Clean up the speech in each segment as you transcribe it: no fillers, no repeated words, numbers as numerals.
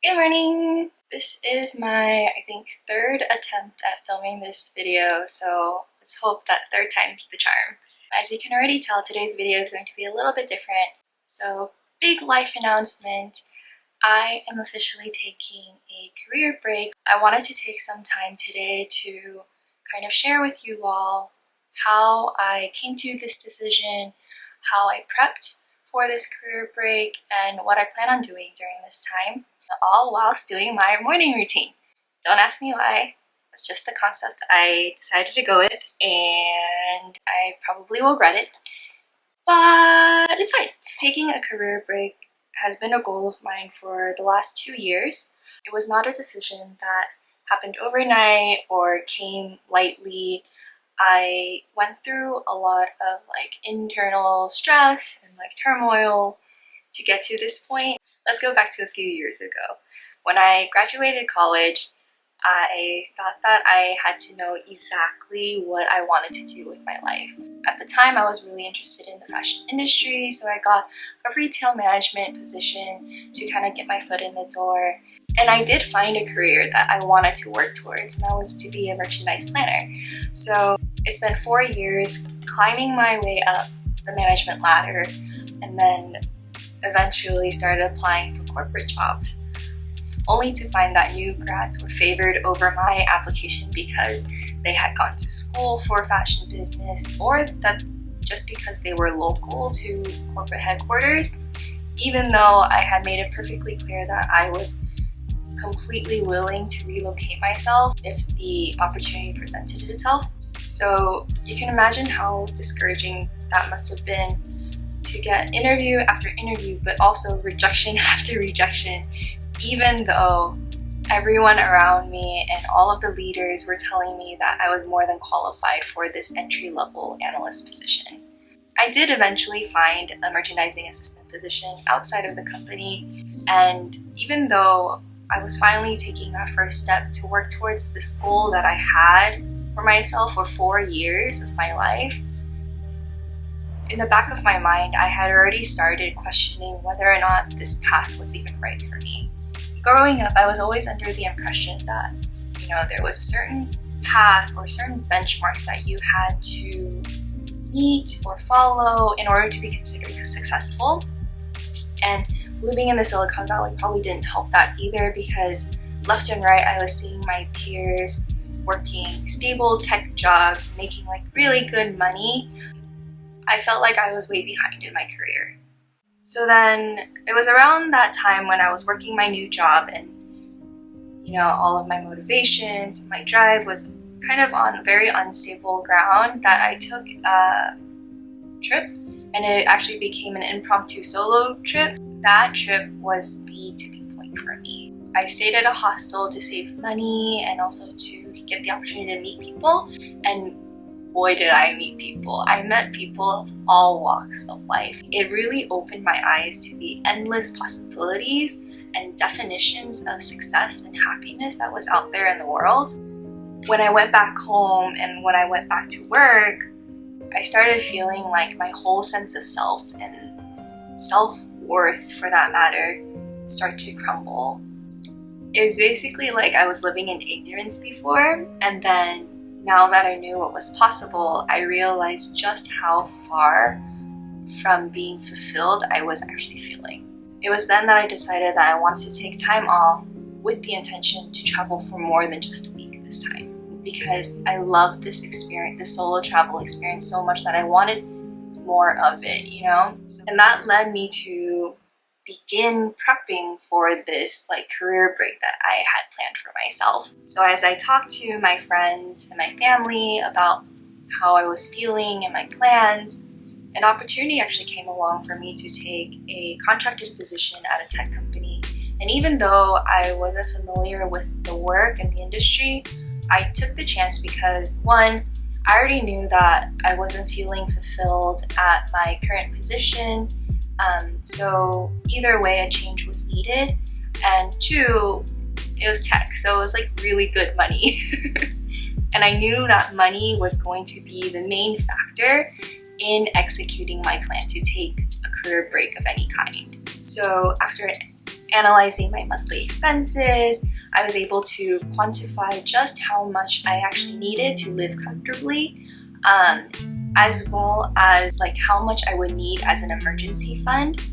Good morning! This is my, I think, third attempt at filming this video, so let's hope that third time's the charm. As you can already tell, today's video is going to be a little bit different. So, big life announcement. I am officially taking a career break. I wanted to take some time today to kind of share with you all how I came to this decision, how I prepped for this career break, and what I plan on doing during this time, all whilst doing my morning routine. Don't ask me why, it's just the concept I decided to go with, and I probably will regret it, but it's fine. Taking a career break has been a goal of mine for the last 2 years. It was not a decision that happened overnight or came lightly. I went through a lot of internal stress and turmoil to get to this point. Let's go back to a few years ago. When I graduated college, I thought that I had to know exactly what I wanted to do with my life. At the time, I was really interested in the fashion industry, so I got a retail management position to kind of get my foot in the door. And I did find a career that I wanted to work towards, and that was to be a merchandise planner. So I spent 4 years climbing my way up the management ladder, and then eventually started applying for corporate jobs, only to find that new grads were favored over my application because they had gone to school for fashion business, or that just because they were local to corporate headquarters, even though I had made it perfectly clear that I was completely willing to relocate myself if the opportunity presented itself. So you can imagine how discouraging that must have been to get interview after interview, but also rejection after rejection, even though everyone around me and all of the leaders were telling me that I was more than qualified for this entry-level analyst position. I did eventually find a merchandising assistant position outside of the company, and even though I was finally taking that first step to work towards this goal that I had for myself for 4 years of my life, in the back of my mind, I had already started questioning whether or not this path was even right for me. Growing up, I was always under the impression that, there was a certain path or certain benchmarks that you had to meet or follow in order to be considered successful. And living in the Silicon Valley probably didn't help that either, because left and right, I was seeing my peers working stable tech jobs, making really good money. I felt like I was way behind in my career. So then it was around that time when I was working my new job, and all of my motivations and my drive was kind of on very unstable ground, that I took a trip, and it actually became an impromptu solo trip. That trip was the tipping point for me. I stayed at a hostel to save money and also to get the opportunity to meet people, and boy did I meet people. I met people of all walks of life. It really opened my eyes to the endless possibilities and definitions of success and happiness that was out there in the world. When I went back home and when I went back to work, I started feeling like my whole sense of self and self-worth, for that matter, start to crumble. It was basically like I was living in ignorance before, and then now that I knew what was possible, I realized just how far from being fulfilled I was actually feeling. It was then that I decided that I wanted to take time off with the intention to travel for more than just a week this time, because I loved this experience, this solo travel experience, so much that I wanted more of it, And that led me to begin prepping for this career break that I had planned for myself. So as I talked to my friends and my family about how I was feeling and my plans, an opportunity actually came along for me to take a contracted position at a tech company. And even though I wasn't familiar with the work and the industry, I took the chance because, one, I already knew that I wasn't feeling fulfilled at my current position. So either way, a change was needed. And two, it was tech, so it was really good money. And I knew that money was going to be the main factor in executing my plan to take a career break of any kind. So after analyzing my monthly expenses. I was able to quantify just how much I actually needed to live comfortably, as well as like how much I would need as an emergency fund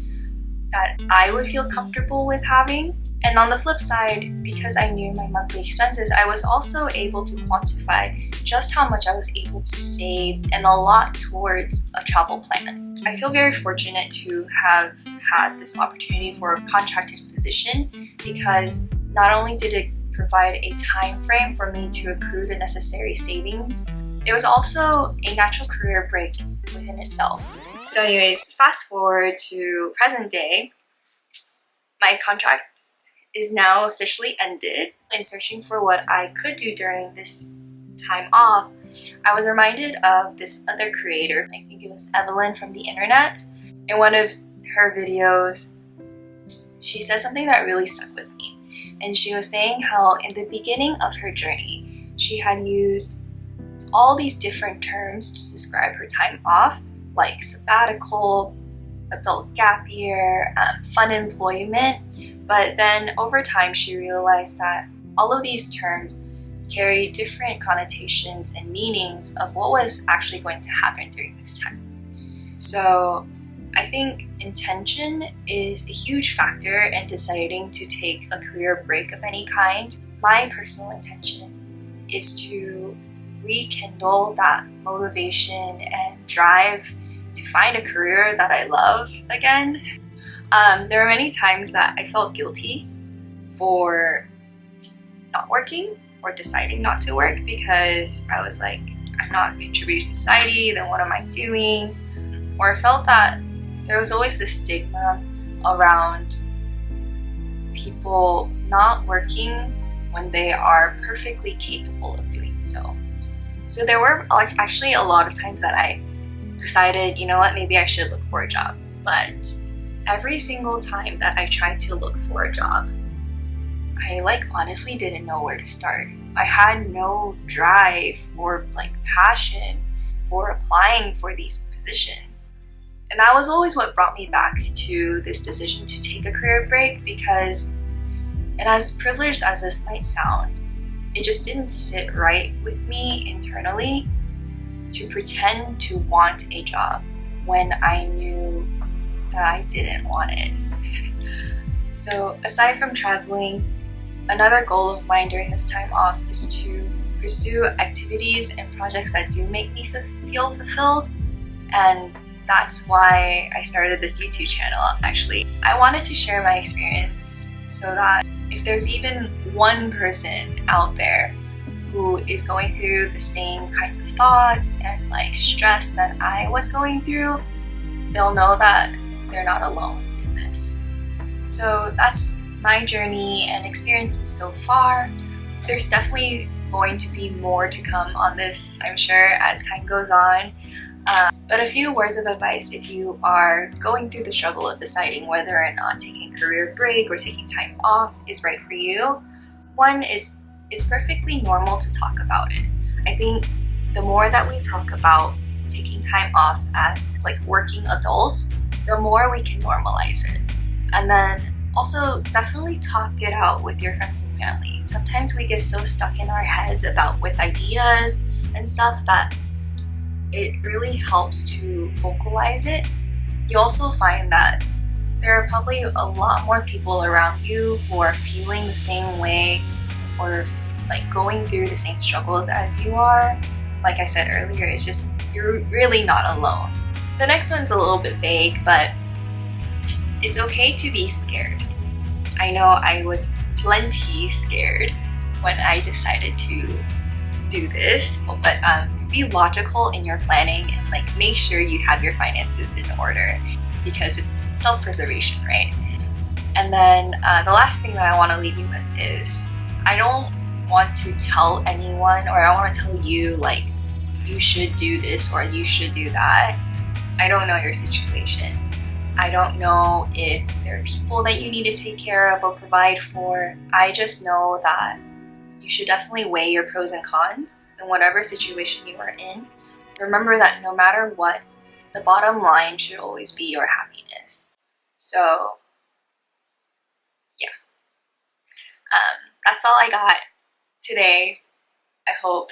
that I would feel comfortable with having. And on the flip side, because I knew my monthly expenses, I was also able to quantify just how much I was able to save and a lot towards a travel plan. I feel very fortunate to have had this opportunity for a contracted position, because not only did it provide a time frame for me to accrue the necessary savings, it was also a natural career break within itself. So anyways, fast forward to present day, my contract is now officially ended. In searching for what I could do during this time off, I was reminded of this other creator. I think it was Evelyn from the internet. In one of her videos, she said something that really stuck with me. And she was saying how in the beginning of her journey, she had used all these different terms to describe her time off, like sabbatical, adult gap year, funemployment. But then over time, she realized that all of these terms carry different connotations and meanings of what was actually going to happen during this time. So I think intention is a huge factor in deciding to take a career break of any kind. My personal intention is to rekindle that motivation and drive to find a career that I love again. There were many times that I felt guilty for not working or deciding not to work, because I was like, I'm not contributing to society, then what am I doing? Or I felt that there was always this stigma around people not working when they are perfectly capable of doing so. So there were actually a lot of times that I decided, you know what, maybe I should look for a job. But every single time that I tried to look for a job, I honestly didn't know where to start. I had no drive or passion for applying for these positions. And that was always what brought me back to this decision to take a career break, because, and as privileged as this might sound, it just didn't sit right with me internally to pretend to want a job when I knew that I didn't want it. So aside from traveling, another goal of mine during this time off is to pursue activities and projects that do make me feel fulfilled. And that's why I started this YouTube channel, actually. I wanted to share my experience so that if there's even one person out there who is going through the same kind of thoughts and stress that I was going through, they'll know that they're not alone in this. So that's my journey and experiences so far. There's definitely going to be more to come on this, I'm sure, as time goes on. But a few words of advice if you are going through the struggle of deciding whether or not taking a career break or taking time off is right for you. One is, it's perfectly normal to talk about it. I think the more that we talk about taking time off as working adults, the more we can normalize it. And then also definitely talk it out with your friends and family. Sometimes we get so stuck in our heads with ideas and stuff that it really helps to vocalize it. You also find that there are probably a lot more people around you who are feeling the same way or going through the same struggles as you are. Like I said earlier, it's just, you're really not alone. The next one's a little bit vague, but it's okay to be scared. I know I was plenty scared when I decided to do this, but be logical in your planning and make sure you have your finances in order, because it's self-preservation, right? And then the last thing that I want to leave you with is, I don't want to tell anyone, or I don't want to tell you you should do this or you should do that. I don't know your situation. I don't know if there are people that you need to take care of or provide for. I just know that you should definitely weigh your pros and cons in whatever situation you are in. Remember that no matter what, the bottom line should always be your happiness. So That's all I got today. I hope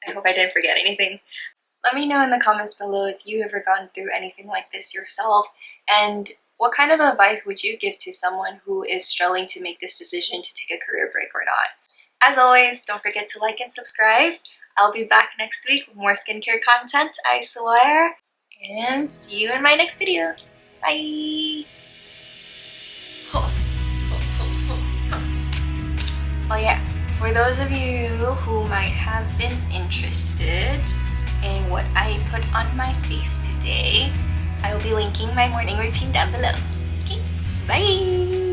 I didn't forget anything. Let me know in the comments below if you ever gone through anything like this yourself, and what kind of advice would you give to someone who is struggling to make this decision to take a career break or not? As always, don't forget to like and subscribe. I'll be back next week with more skincare content, I swear. And see you in my next video. Bye! Oh yeah, for those of you who might have been interested in what I put on my face today, I will be linking my morning routine down below. Okay, bye!